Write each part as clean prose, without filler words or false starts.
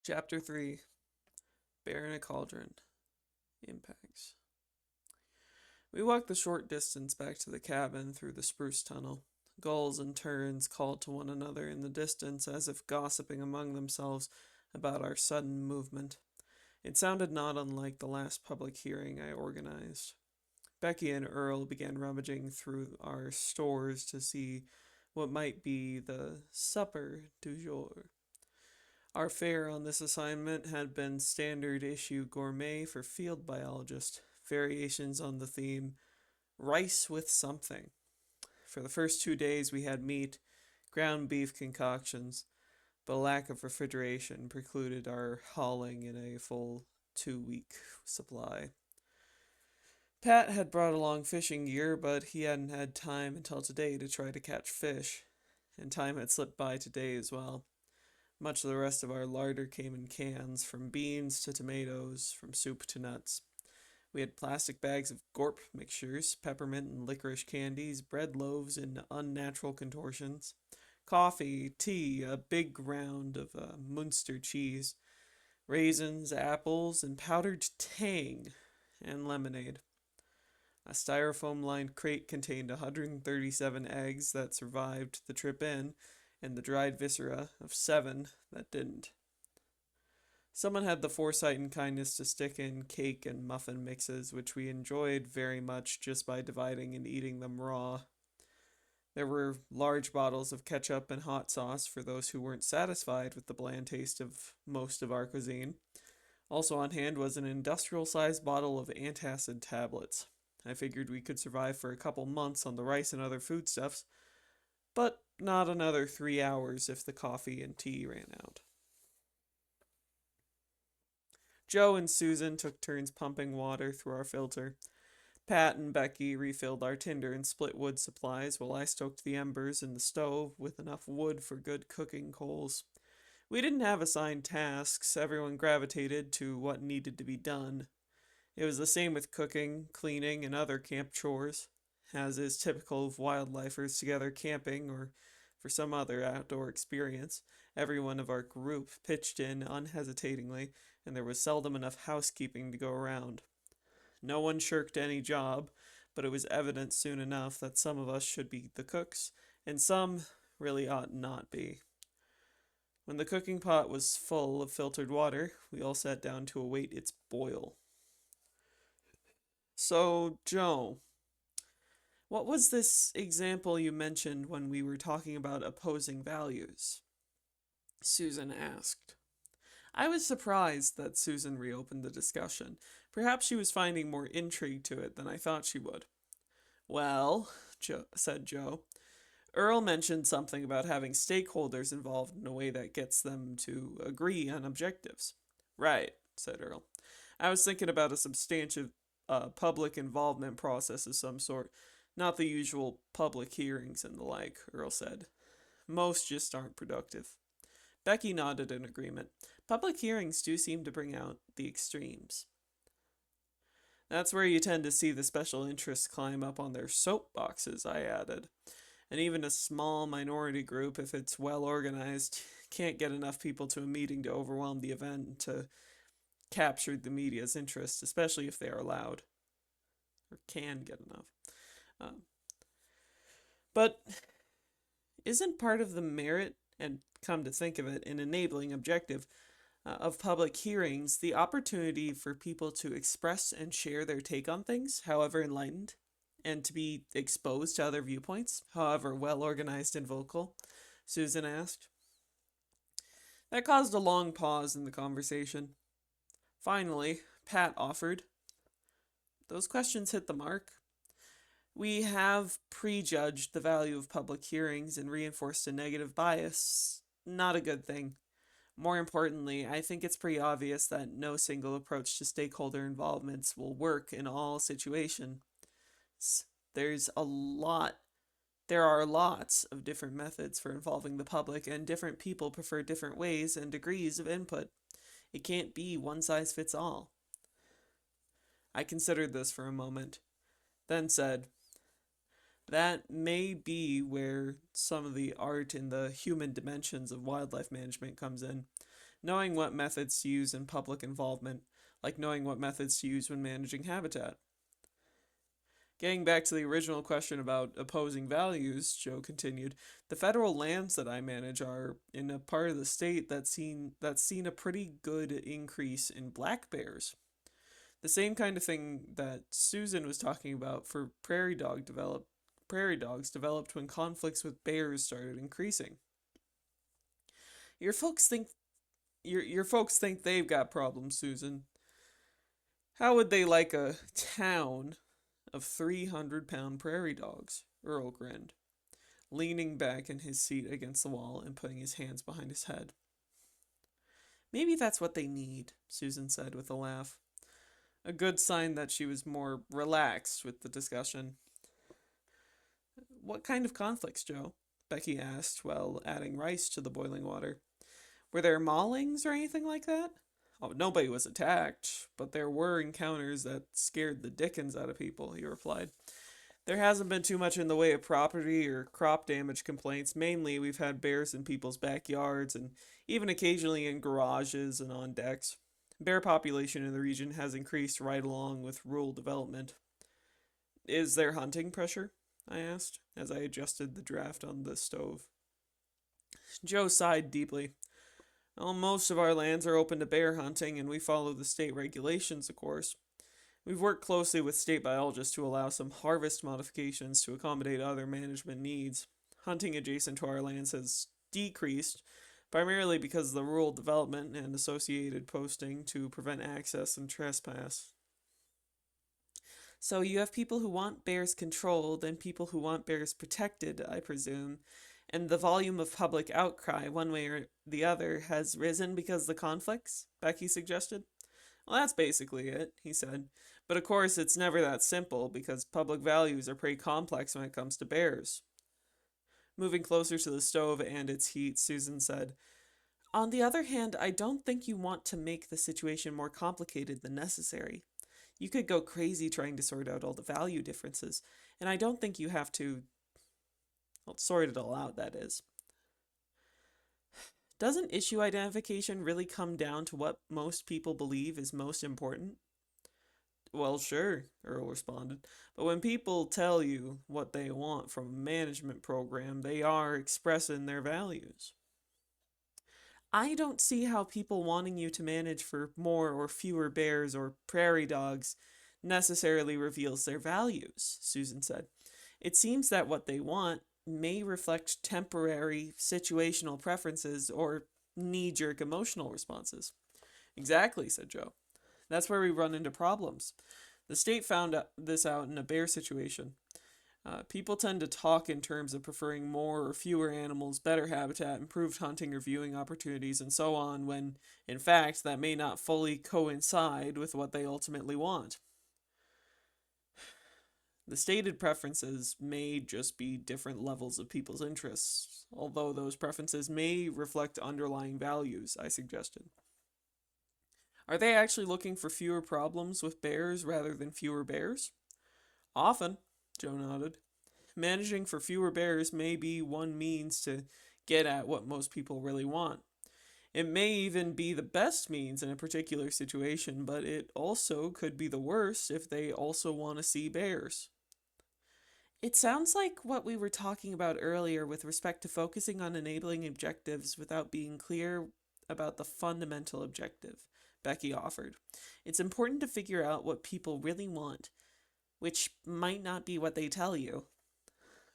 Chapter 3 Bear in a Cauldron Impacts. We walked the short distance back to the cabin through the spruce tunnel. Gulls and terns called to one another in the distance as if gossiping among themselves about our sudden movement. It sounded not unlike the last public hearing I organized. Becky and Earl began rummaging through our stores to see what might be the supper du jour. Our fare on this assignment had been standard issue gourmet for field biologists, variations on the theme rice with something. For the first 2 days, we had meat, ground beef concoctions, but lack of refrigeration precluded our hauling in a full 2 week supply. Pat had brought along fishing gear, but he hadn't had time until today to try to catch fish, and time had slipped by today as well. Much of the rest of our larder came in cans, from beans to tomatoes, from soup to nuts. We had plastic bags of gorp mixtures, peppermint and licorice candies, bread loaves in unnatural contortions, coffee, tea, a big round of Munster cheese, raisins, apples, and powdered tang, and lemonade. A styrofoam-lined crate contained 137 eggs that survived the trip in, and the dried viscera of 7 that didn't. Someone had the foresight and kindness to stick in cake and muffin mixes, which we enjoyed very much just by dividing and eating them raw. There were large bottles of ketchup and hot sauce for those who weren't satisfied with the bland taste of most of our cuisine. Also on hand was an industrial-sized bottle of antacid tablets. I figured we could survive for a couple months on the rice and other foodstuffs, but not another 3 hours if the coffee and tea ran out. Joe and Susan took turns pumping water through our filter. Pat and Becky refilled our tinder and split wood supplies while I stoked the embers in the stove with enough wood for good cooking coals. We didn't have assigned tasks, everyone gravitated to what needed to be done. It was the same with cooking, cleaning, and other camp chores, as is typical of wildlifers together camping or for some other outdoor experience. Everyone of our group pitched in unhesitatingly, and there was seldom enough housekeeping to go around. No one shirked any job, but it was evident soon enough that some of us should be the cooks, and some really ought not be. When the cooking pot was full of filtered water, we all sat down to await its boil. So, Joe, what was this example you mentioned when we were talking about opposing values? Susan asked. I was surprised that Susan reopened the discussion. Perhaps she was finding more intrigue to it than I thought she would. Well, said Joe, Earl mentioned something about having stakeholders involved in a way that gets them to agree on objectives. Right, said Earl. I was thinking about a substantive public involvement process of some sort, not the usual public hearings and the like, Earl said. Most just aren't productive. Becky nodded in agreement. Public hearings do seem to bring out the extremes. That's where you tend to see the special interests climb up on their soapboxes, I added. And even a small minority group, if it's well organized, can't get enough people to a meeting to overwhelm the event and to capture the media's interest, especially if they are loud. Or can get enough. But isn't part of the merit, and come to think of it, an enabling objective of public hearings the opportunity for people to express and share their take on things, however enlightened, and to be exposed to other viewpoints, however well organized and vocal? Susan asked. That caused a long pause in the conversation. Finally, Pat offered, those questions hit the mark. We have prejudged the value of public hearings and reinforced a negative bias. Not a good thing. More importantly, I think it's pretty obvious that no single approach to stakeholder involvements will work in all situations. There are lots of different methods for involving the public, and different people prefer different ways and degrees of input. It can't be one size fits all. I considered this for a moment, then said, that may be where some of the art in the human dimensions of wildlife management comes in. knowing what methods to use in public involvement, like knowing what methods to use when managing habitat. Getting back to the original question about opposing values, Joe continued, the federal lands that I manage are in a part of the state that's seen a pretty good increase in black bears. The same kind of thing that Susan was talking about for prairie dogs developed when conflicts with bears started increasing. Your folks think your folks think they've got problems, Susan. How would they like a town of 300-pound prairie dogs? Earl grinned, leaning back in his seat against the wall and putting his hands behind his head. Maybe that's what they need, Susan said with a laugh. A good sign that she was more relaxed with the discussion. What kind of conflicts, Joe? Becky asked while adding rice to the boiling water. Were there maulings or anything like that? Oh, nobody was attacked, but there were encounters that scared the dickens out of people, he replied. There hasn't been too much in the way of property or crop damage complaints. Mainly, we've had bears in people's backyards and even occasionally in garages and on decks. Bear population in the region has increased right along with rural development. Is there hunting pressure? I asked, as I adjusted the draft on the stove. Joe sighed deeply. Well, most of our lands are open to bear hunting, and we follow the state regulations, of course. We've worked closely with state biologists to allow some harvest modifications to accommodate other management needs. Hunting adjacent to our lands has decreased, primarily because of the rural development and associated posting to prevent access and trespass. So you have people who want bears controlled and people who want bears protected, I presume, and the volume of public outcry, one way or the other, has risen because of the conflicts, Becky suggested. Well, that's basically it, he said. But of course, it's never that simple because public values are pretty complex when it comes to bears. Moving closer to the stove and its heat, Susan said, on the other hand, I don't think you want to make the situation more complicated than necessary. You could go crazy trying to sort out all the value differences, and I don't think you have to, well, sort it all out, that is. Doesn't issue identification really come down to what most people believe is most important? Well, sure, Earl responded. But when people tell you what they want from a management program, they are expressing their values. I don't see how people wanting you to manage for more or fewer bears or prairie dogs necessarily reveals their values, Susan said. It seems that what they want may reflect temporary situational preferences or knee-jerk emotional responses. Exactly, said Joe. That's where we run into problems. The state found this out in a bear situation. People tend to talk in terms of preferring more or fewer animals, better habitat, improved hunting or viewing opportunities, and so on, when, in fact, that may not fully coincide with what they ultimately want. The stated preferences may just be different levels of people's interests, although those preferences may reflect underlying values, I suggested. Are they actually looking for fewer problems with bears rather than fewer bears? Often, Joe nodded. Managing for fewer bears may be one means to get at what most people really want. It may even be the best means in a particular situation, but it also could be the worst if they also want to see bears. It sounds like what we were talking about earlier with respect to focusing on enabling objectives without being clear about the fundamental objective, Becky offered. It's important to figure out what people really want, which might not be what they tell you.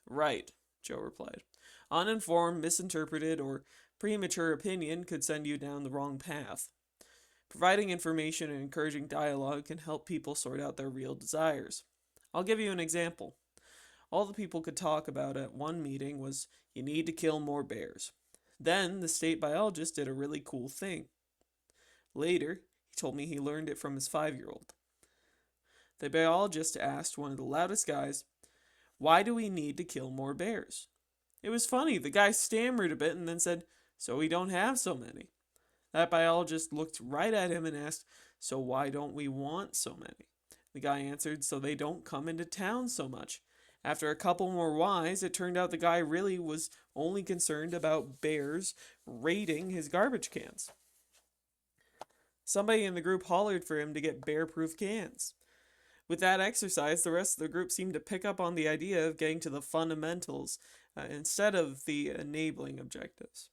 Right, Joe replied. Uninformed, misinterpreted, or premature opinion could send you down the wrong path. Providing information and encouraging dialogue can help people sort out their real desires. I'll give you an example. All the people could talk about at one meeting was, you need to kill more bears. Then the state biologist did a really cool thing. Later, he told me he learned it from his 5-year-old. The biologist asked one of the loudest guys, why do we need to kill more bears? It was funny. The guy stammered a bit and then said, so we don't have so many. That biologist looked right at him and asked, so why don't we want so many? The guy answered, so they don't come into town so much. After a couple more whys, it turned out the guy really was only concerned about bears raiding his garbage cans. Somebody in the group hollered for him to get bear-proof cans. With that exercise, the rest of the group seemed to pick up on the idea of getting to the fundamentals instead of the enabling objectives.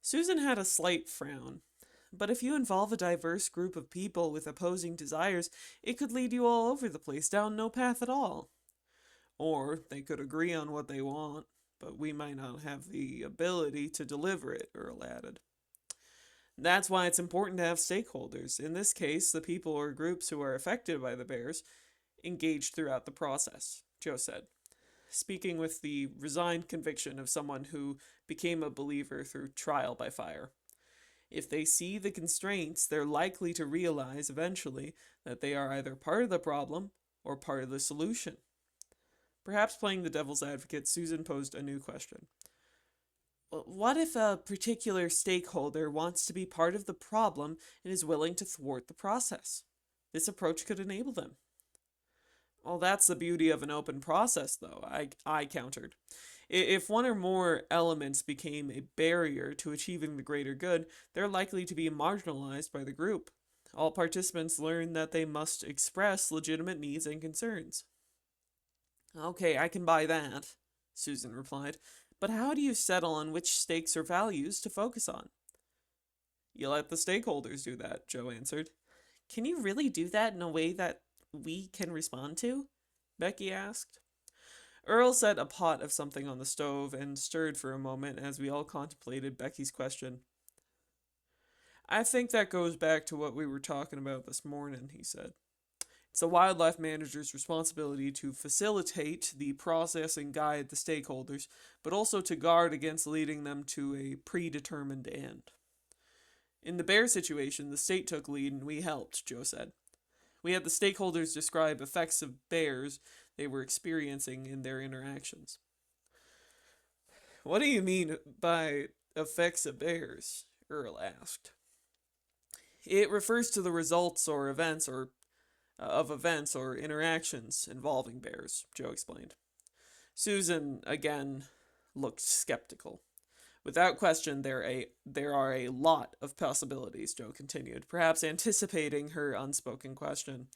Susan had a slight frown. But if you involve a diverse group of people with opposing desires, it could lead you all over the place down no path at all. Or they could agree on what they want, but we might not have the ability to deliver it, Earl added. That's why it's important to have stakeholders. In this case, the people or groups who are affected by the bears engaged throughout the process, Joe said, speaking with the resigned conviction of someone who became a believer through trial by fire. If they see the constraints, they're likely to realize eventually that they are either part of the problem or part of the solution. Perhaps playing the devil's advocate, Susan posed a new question. What if a particular stakeholder wants to be part of the problem and is willing to thwart the process? This approach could enable them. Well, that's the beauty of an open process, though, I countered. If one or more elements became a barrier to achieving the greater good, they're likely to be marginalized by the group. All participants learn that they must express legitimate needs and concerns. Okay, I can buy that, Susan replied. But how do you settle on which stakes or values to focus on? You let the stakeholders do that, Joe answered. Can you really do that in a way that we can respond to? Becky asked. Earl set a pot of something on the stove and stirred for a moment as we all contemplated Becky's question. I think that goes back to what we were talking about this morning, he said. It's the wildlife manager's responsibility to facilitate the process and guide the stakeholders, but also to guard against leading them to a predetermined end. In the bear situation, the state took lead and we helped, Joe said. We had the stakeholders describe effects of bears they were experiencing in their interactions. What do you mean by effects of bears? Earl asked. It refers to the results or events of events or interactions involving bears, Joe explained. Susan, again, looked skeptical. Without question, there are a lot of possibilities, Joe continued, perhaps anticipating her unspoken question.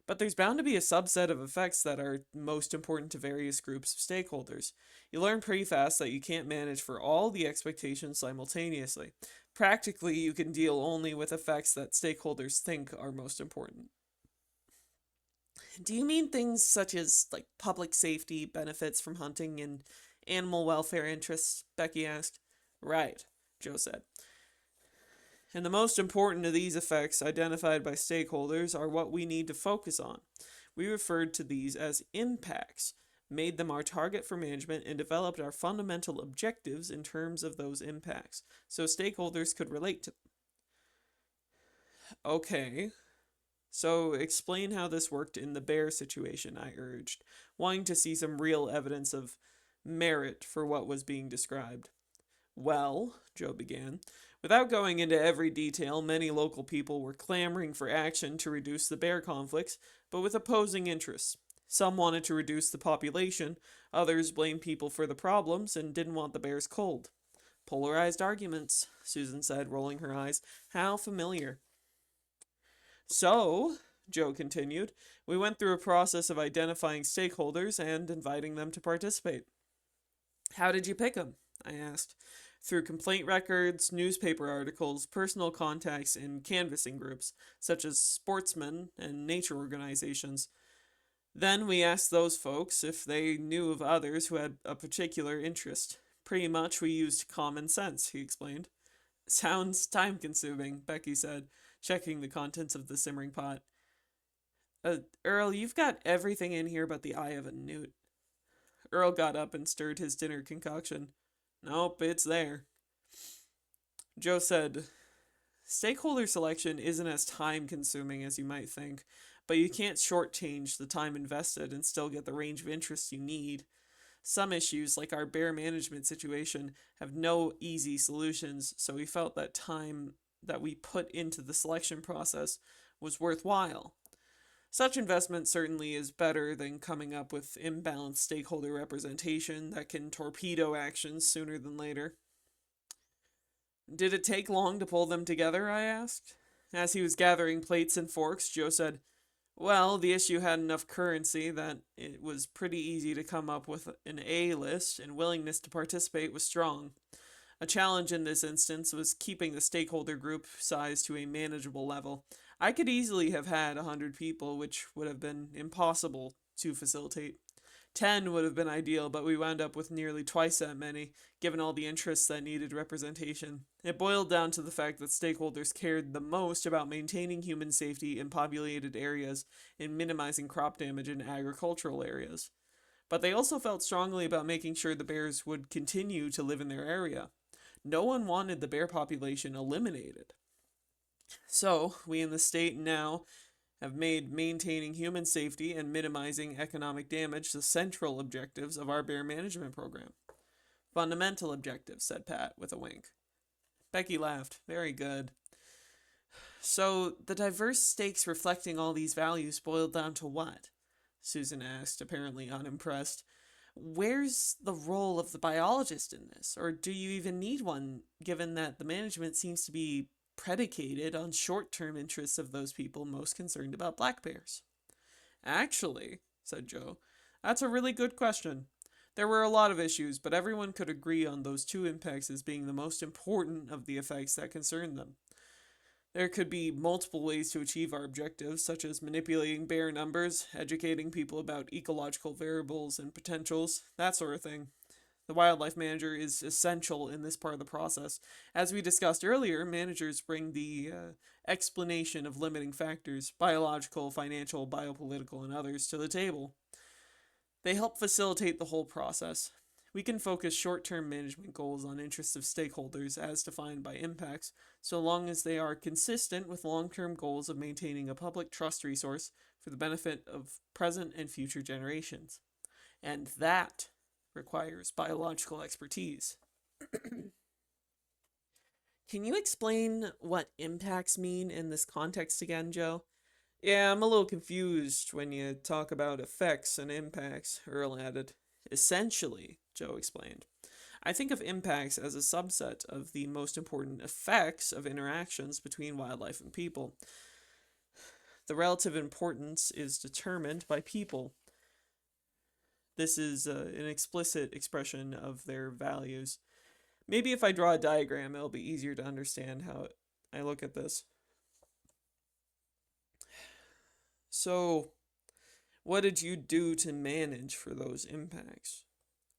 But there's bound to be a subset of effects that are most important to various groups of stakeholders. You learn pretty fast that you can't manage for all the expectations simultaneously. Practically, you can deal only with effects that stakeholders think are most important. Do you mean things such as, like, public safety, benefits from hunting, and animal welfare interests? Becky asked. Right, Joe said. And the most important of these effects identified by stakeholders are what we need to focus on. We referred to these as impacts, made them our target for management, and developed our fundamental objectives in terms of those impacts, so stakeholders could relate to them. Okay, so explain how this worked in the bear situation, I urged, wanting to see some real evidence of merit for what was being described. Well, Joe began, without going into every detail, many local people were clamoring for action to reduce the bear conflicts, but with opposing interests. Some wanted to reduce the population, others blamed people for the problems and didn't want the bears culled. Polarized arguments, Susan said, rolling her eyes. How familiar. So, Joe continued, we went through a process of identifying stakeholders and inviting them to participate. How did you pick them? I asked. Through complaint records, newspaper articles, personal contacts, and canvassing groups, such as sportsmen and nature organizations. Then we asked those folks if they knew of others who had a particular interest. Pretty much we used common sense, he explained. Sounds time-consuming, Becky said, checking the contents of the simmering pot. Earl, you've got everything in here but the eye of a newt. Earl got up and stirred his dinner concoction. Nope, it's there. Joe said, stakeholder selection isn't as time-consuming as you might think, but you can't shortchange the time invested and still get the range of interest you need. Some issues, like our bear management situation, have no easy solutions, so we felt that time that we put into the selection process was worthwhile. Such investment certainly is better than coming up with imbalanced stakeholder representation that can torpedo actions sooner than later. Did it take long to pull them together, I asked. As he was gathering plates and forks, Joe said, well, the issue had enough currency that it was pretty easy to come up with an A list, and willingness to participate was strong. A challenge in this instance was keeping the stakeholder group size to a manageable level. I could easily have had 100 people, which would have been impossible to facilitate. 10 would have been ideal, but we wound up with nearly twice that many, given all the interests that needed representation. It boiled down to the fact that stakeholders cared the most about maintaining human safety in populated areas and minimizing crop damage in agricultural areas. But they also felt strongly about making sure the bears would continue to live in their area. No one wanted the bear population eliminated. So, we in the state now have made maintaining human safety and minimizing economic damage the central objectives of our bear management program. Fundamental objectives, said Pat with a wink. Becky laughed. Very good. So, the diverse stakes reflecting all these values boiled down to what? Susan asked, apparently unimpressed. Where's the role of the biologist in this? Or do you even need one, given that the management seems to be predicated on short-term interests of those people most concerned about black bears? Actually, said Joe, that's a really good question. There were a lot of issues, but everyone could agree on those two impacts as being the most important of the effects that concern them. There could be multiple ways to achieve our objectives, such as manipulating bear numbers, educating people about ecological variables and potentials, that sort of thing. The wildlife manager is essential in this part of the process. As we discussed earlier, managers bring the explanation of limiting factors, biological, financial, biopolitical, and others, to the table. They help facilitate the whole process. We can focus short-term management goals on interests of stakeholders as defined by impacts, so long as they are consistent with long-term goals of maintaining a public trust resource for the benefit of present and future generations. And that requires biological expertise. Can you explain what impacts mean in this context again, Joe? Yeah, I'm a little confused when you talk about effects and impacts, Earl added. Essentially, Joe explained, I think of impacts as a subset of the most important effects of interactions between wildlife and people. The relative importance is determined by people. This is an explicit expression of their values. Maybe if I draw a diagram, it'll be easier to understand how I look at this. So, what did you do to manage for those impacts?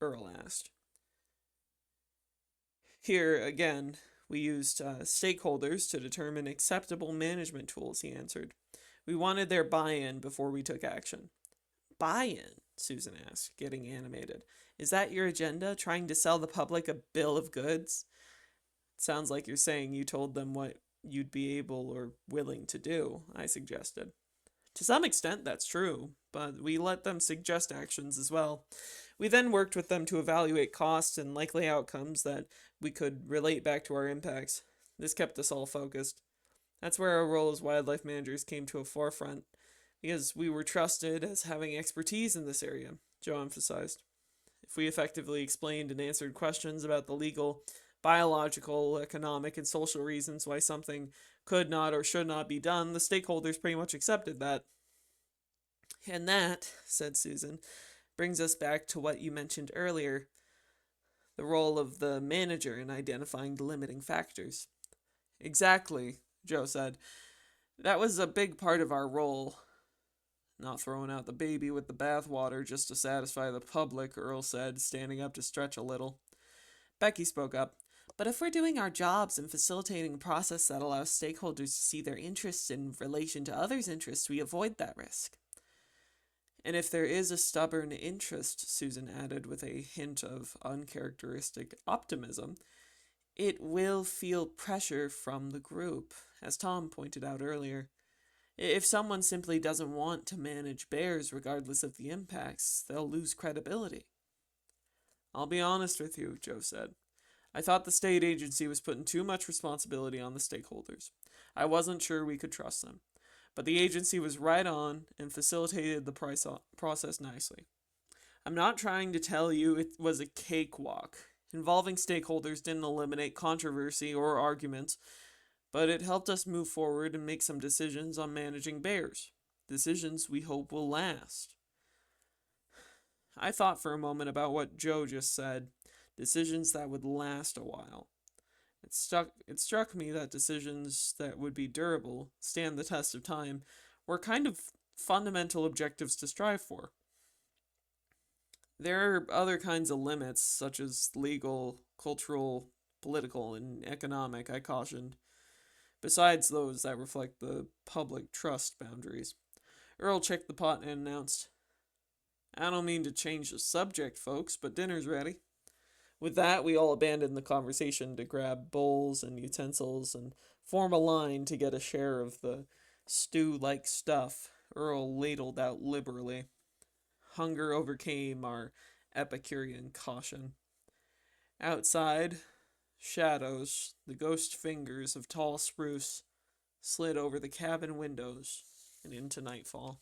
Earl asked. Here, again, we used stakeholders to determine acceptable management tools, he answered. We wanted their buy-in before we took action. Buy-in? Susan asked, getting animated. Is that your agenda, trying to sell the public a bill of goods? It sounds like you're saying you told them what you'd be able or willing to do, I suggested. To some extent, that's true, but we let them suggest actions as well. We then worked with them to evaluate costs and likely outcomes that we could relate back to our impacts. This kept us all focused. That's where our role as wildlife managers came to a forefront, because we were trusted as having expertise in this area, Joe emphasized. If we effectively explained and answered questions about the legal, biological, economic, and social reasons why something could not or should not be done, the stakeholders pretty much accepted that. And that, said Susan, brings us back to what you mentioned earlier, the role of the manager in identifying the limiting factors. Exactly, Joe said. That was a big part of our role. Not throwing out the baby with the bathwater just to satisfy the public, Earl said, standing up to stretch a little. Becky spoke up. But if we're doing our jobs and facilitating a process that allows stakeholders to see their interests in relation to others' interests, we avoid that risk. And if there is a stubborn interest, Susan added with a hint of uncharacteristic optimism, it will feel pressure from the group, as Tom pointed out earlier. If someone simply doesn't want to manage bears regardless of the impacts, they'll lose credibility. I'll be honest with you, Joe said. I thought the state agency was putting too much responsibility on the stakeholders. I wasn't sure we could trust them. But the agency was right on and facilitated the process nicely. I'm not trying to tell you it was a cakewalk. Involving stakeholders didn't eliminate controversy or arguments, but it helped us move forward and make some decisions on managing bears. Decisions we hope will last. I thought for a moment about what Joe just said, decisions that would last a while. It struck me that decisions that would be durable, stand the test of time, were kind of fundamental objectives to strive for. There are other kinds of limits, such as legal, cultural, political, and economic, I cautioned, besides those that reflect the public trust boundaries. Earl checked the pot and announced, I don't mean to change the subject, folks, but dinner's ready. With that, we all abandoned the conversation to grab bowls and utensils and form a line to get a share of the stew like stuff Earl ladled out liberally. Hunger overcame our Epicurean caution. Outside, shadows, the ghost fingers of tall spruce, slid over the cabin windows and into nightfall.